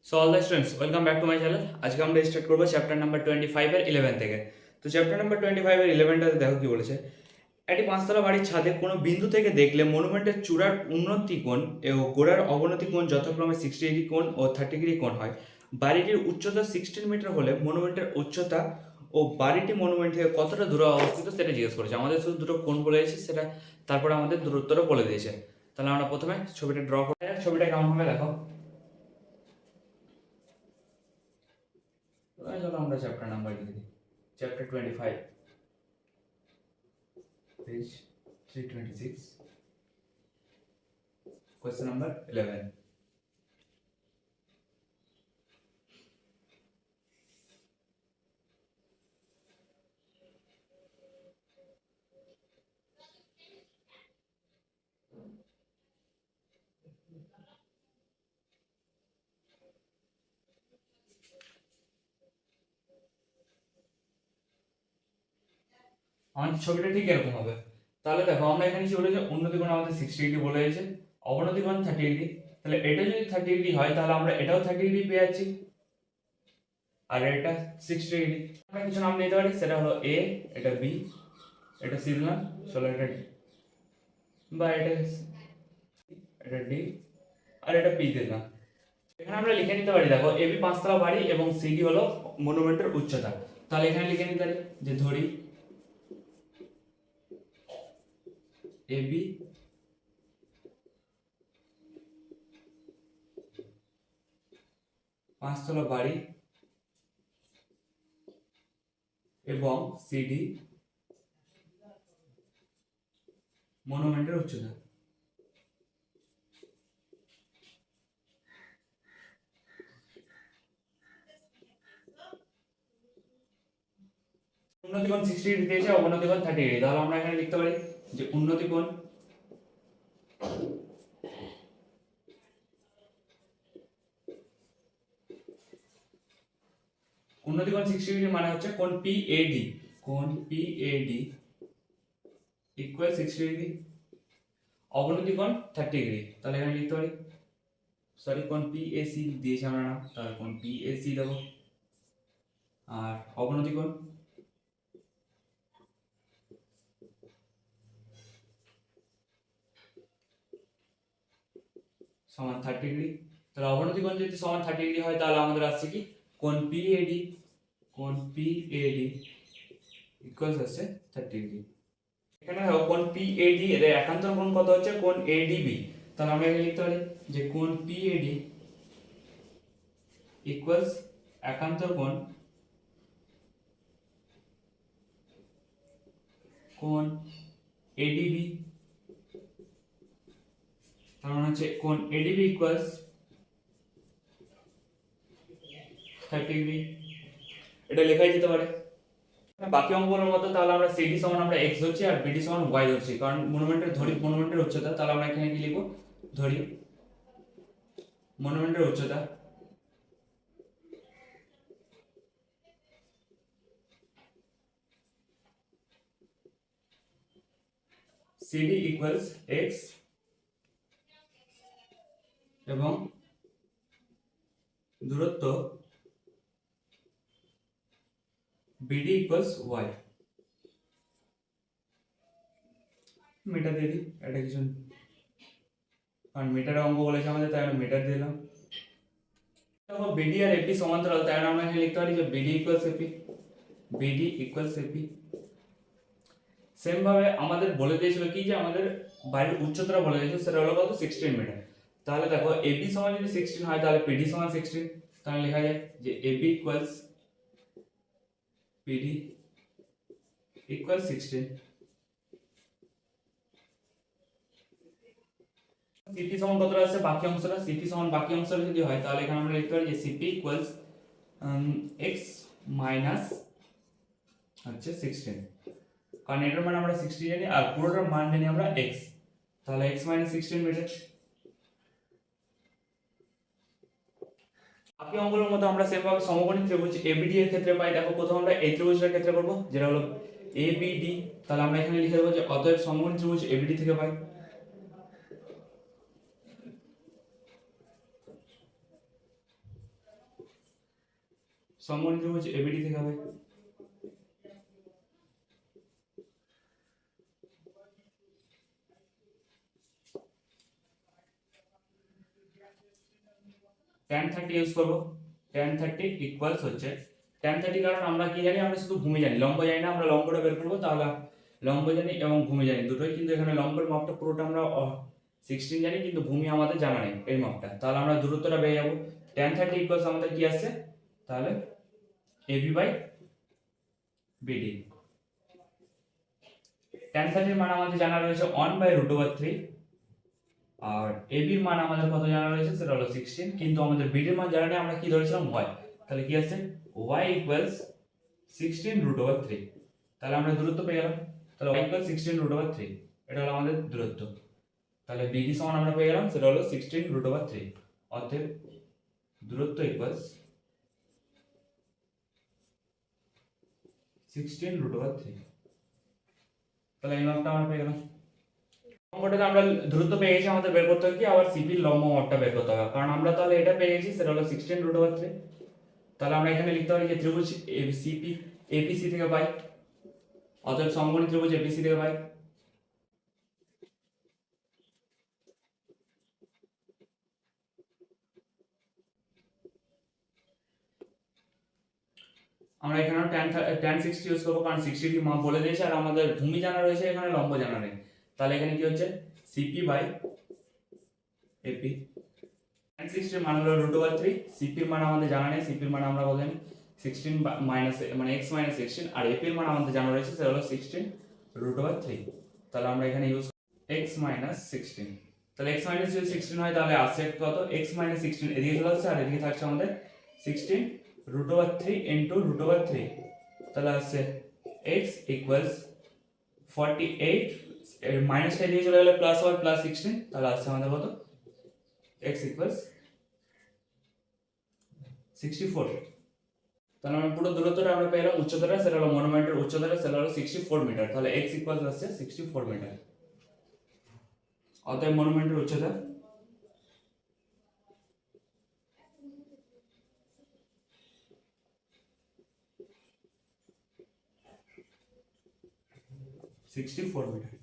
So all the students welcome back to my channel. আজকে আমরা start করবো chapter number 25 এর 11 থেকে। তো চ্যাপ্টার নাম্বার 25 এর 11টাতে দেখো কি বলেছে। একটি পাঁচতলা বাড়ির ছাদে কোনো বিন্দু থেকে দেখলে মনুমেন্টের চূড়ার উন্নতি কোণ ও গোড়ার অবনতি কোণ যথাক্রমে 60° কোণ ও 30° কোণ হয়। বাড়িটির উচ্চতা 16 মিটার হলে মনুমেন্টের উচ্চতা ও বাড়িটি মনুমেন্ট থেকে কতটা দূরে অবস্থিত সেটা জিজ্ঞেস করেছে। আমাদের শুধু দুটো কোণ বলে দিয়েছে, সেটা তারপরে আমাদের দূরত্বটা বলে দিয়েছে। তাহলে আমরা প্রথমে ছবিটা ড্র করে ছবিটা কেমন হবে দেখো। চলো আমরা চ্যাপ্টার নাম্বার লিখে দিই। Chapter 25 page 326 question number 11। আমাদের ছবিটা ঠিক এরকম হবে। তাহলে দেখো আমরা এখানে কি বলেছে, উন্নতি কোণ আমাদের 60° বলে দিয়েছে, অবনতি কোণ 30°। তাহলে এটা যদি 30° হয় তাহলে আমরা এটাও 30° পেয়ে যাচ্ছি, আর এটা 60°। আমরা কিছু নাম দিতে পারি, সেটা হলো এ, এটা বি, এটা সি দিলাম, চলো এটা ডি, বা এটা ডি, আর এটা পি দিলাম। এখানে আমরা লিখে নিতে পারি, দেখো এবি পাঁচতলা বাড়ি এবং সিডি হলো মনুমেন্টের উচ্চতা। তাহলে এখানে লিখে নিতে পারি যে ধরি এবি পাঁচতলা বাড়ি এবং সিডি মনুমেন্টের উচ্চতা। উন্নতি কোণ 60° দিয়েছে, অবনতি কোণ 30°। তাহলে আমরা এখানে লিখতে পারি যে উন্নতি কোণ উন্নতি কোণ 60° মানে হচ্ছে কোণ পিএডি, কোণ পিএডি ইকুয়াল 60°, অবনতি কোণ 30°। তাহলে এখানে লিখতে পারি, সরি কোণ পিএসি দিয়েছে আমরা না, তাহলে কোণ পিএসি দেবো, আর অবনতি কোণ সমান 30°। তাহলে অবনতি কোণ যদি সমান 30° হয় তাহলে আমাদের আসছে কি কোণ পিএডি, কোণ পিএডি ইকুয়ালস আসছে 30°। এখানে দেখো কোণ পিএডি এর একান্তর কোণ কত হচ্ছে, কোণ এডিবি। তাহলে আমরা এখানে লিখতে পারি যে কোণ পিএডি ইকুয়ালস একান্তর কোণ কোণ এডিবি। তার মানে হচ্ছে কোণ এডিবি ইকুয়ালস 30°। এটা লেখাই যেতে পারে। বাকি অঙ্কগুলোর মতো তাহলে আমরা সিডি সমান আমরা এক্স ধরছি আর বিডি সমান ওয়াই ধরছি, কারণ মনুমেন্টের উচ্চতা। তাহলে আমরা এখানে কি লিখবো, ধরি মনুমেন্টের উচ্চতা সিডি ইকুয়ালস এক্স এবং দূরত্ব বিডি ইকুয়ালস ওয়াই। মিটার দিয়ে দিই, এটা কিছু কারণ মিটারের অঙ্ক বলেছে আমাদের, তাই আমরা মিটার দিলাম। দেখো বিডি আর এপি সমান্তরাল, তাই আমরা এখানে লিখতে পারি যে BD equals AP, BD equals AP. Same ভাবে আমাদের বলে দিয়েছিল কি যে আমাদের বাড়ির উচ্চতা বলে দিয়েছিল, সেটা হলো কত 16 মিটার। তাহলে দেখো এবি সমান যদি 16 হয় তাহলে পিডি সমান 16। তাহলে লেখা যায় যে AB equals PD equal 16। CP সমান কতটা আছে বাকি অংশটা, সিপি সমান বাকি অংশটা যদি হয় তাহলে এখানে আমরা লিখতে পারি যে সিপি ইকুয়ালস এক্স মাইনাস হচ্ছে 16, কারণ এটার মান আমরা 60 জানি আর পুরোটার মান জানি আমরা x। তাহলে x মাইনাস 16 মিটার। বাকি অঙ্কগুলোর মতো আমরা সেম ভাবে সমকোণী ত্রিভুজ এবিডি এর ক্ষেত্রে পাই। দেখো প্রথম আমরা এই ত্রিভুজের ক্ষেত্রে করব যেটা হলো এবিডি। তাহলে আমরা এখানে লিখে দেবো যে অতএব সমকোণী ত্রিভুজ এবিডি থেকে পাই সমকোণী ত্রিভুজ এবিডি থেকে হবে tan 30 ইউজ করব। tan 30 ইকুয়ালস হচ্ছে tan 30, কারণ আমরা কি জানি, আমরা শুধু ভূমি জানি, লম্ব জানি না। আমরা লম্বটা বের করব, তাহলে লম্ব জানি এবং ভূমি জানি দুটোই, কিন্তু এখানে লম্বের মাপটা পুরোটা আমরা 16 জানি, কিন্তু ভূমি আমাদের জানা নেই এই মাপটা। তাহলে আমরা দূরত্বটা পেয়ে যাব। tan 30 ইকুয়ালস আমাদের কি আসছে, তাহলে এবি বাই বিডি। tan 30 এর মান আমাদের জানা রয়েছে 1/√3, আর এবি এর মান আমাদের কত জানা রয়েছে, সেটা হলো 16, কিন্তু আমাদের বিডি এর মান জানা নেই। আমরা কি ধরেছিলাম y, তাহলে কি আছে y ইকুয়ালস 16√3। তাহলে আমরা দূরত্ব পেয়ে গেলাম, তাহলে y ইকুয়াল 16√3, এটা হলো আমাদের দূরত্ব। তাহলে বিডি সমান আমরা পেয়ে গেলাম, সেটা হলো 16√3। অতএব দূরত্ব ইকুয়ালস 16√3। তাহলে এই মাপটা আমরা পেয়ে গেলাম। লম্বটাতে আমরা দূরত্ব পেয়ে গেছি, আমাদের বের করতে হবে কি, আবার সিপি লম্ব মাপটা বের করতে হবে, কারণ আমরা তাহলে এটা পেয়ে গেছি, সেটা হলো 16√3। তাহলে আমরা এখানে লিখতে পারি যে ত্রিভুজ সিপি এপিসি থেকে পাই, অতএব সমকোণী ত্রিভুজ এপিসি থেকে পাই। আমরা এখানে tan 60 ইউজ করব, কারণ 60 ডিগ্রি মাপ বলে দিয়েছে, আর আমাদের ভূমি জানা রয়েছে, এখানে লম্ব জানা নেই। তাহলে এখানে কি হচ্ছে সিপি বাই এপি। tan 60 এর মান হলো √3, সিপি এর মান আমাদের জানা নেই, সিপি এর মান আমরা কত জানি 16 মাইনাস মানে x মাইনাস 16, আর এপি এর মান আমাদের জানা রয়েছে, সেটা হলো 16√3। তাহলে আমরা এখানে ইউজ x মাইনাস 16। তাহলে x মাইনাস যদি 16 হয়, তাহলে আসছে কত, x মাইনাস 16 এদিকে চলে আসছে, আর এদিকে থাকছে আমাদের 16√3 ইনটু √3। তাহলে আসছে x ইকুয়ালস 48, এর মাইনাসটা এদিকে চলে গেলে প্লাস হয়, প্লাস 16, তাহলে আসছে আমাদের কত, x ইকুয়ালস 64। তাহলে আমরা পুরো দূরত্বটা আমরা পেলাম, উচ্চতাটা সেটা হলো মনুমেন্টের উচ্চতাটা, সেটা হলো 64 মিটার। তাহলে x ইকুয়ালস আসছে 64 মিটার। অতএব মনুমেন্টের উচ্চতা 64 মিটার।